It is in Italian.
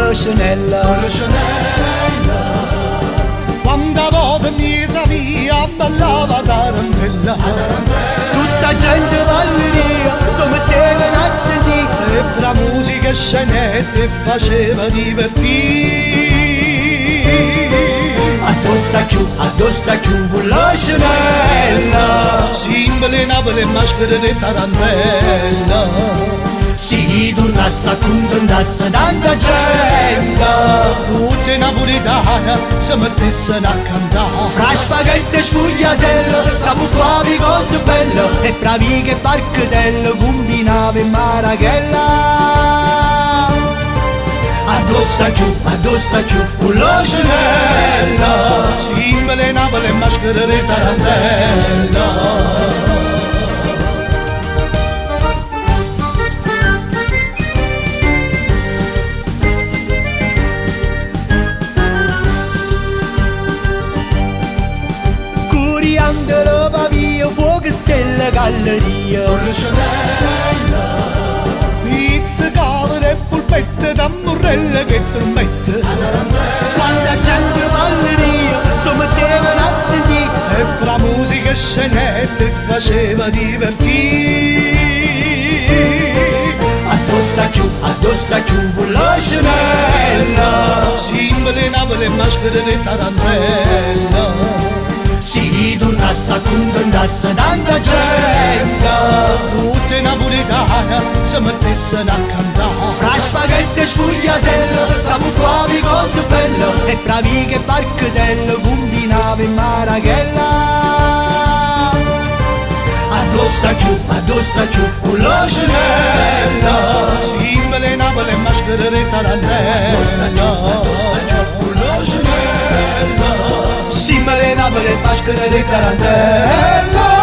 la Chanel. Quando voto miezza mia ballava tarantella, tutta gente balleria sto metteva in attendita e fra musica e scenette faceva divertire. Addosso sta chiù la Chanel, simbole Napoli maschera di tarantella. Si tornasse a condannasse tanta gente, tutte napoletane si mettessero a cantare. Fra spaghetti e sfogliatelle, stiamo fuori cose belle, e bravi che barcatelle combinava in Marachella. Addosso sta chiù, con la Chanel, simbole Napoli maschera di tarantella. Coriandolo, pavia, fuoco, stella, galleria. Con la Chanel. Pizza, cavolo e polpette, tamburelle che trombette. Quanta gente balleria, si mettevano a sentire, e fra musica e scenette faceva divertire. Addosso sta chiù, con la Chanel, simbole Napoli maschera di tarantella. Si tornasse a condannasse tanta gente, tutte napoletane si mettessero a cantare. Fra spaghetti e sfogliatelle, stiamo fuori cose belle, e bravi che barcatelle combinava in Marachella. Addosso sta chiù, con la Chanel, simbole Napoli maschera di tarantella. Addosso sta chiù, con la Chanel, simbole Napoli maschera di tarantella.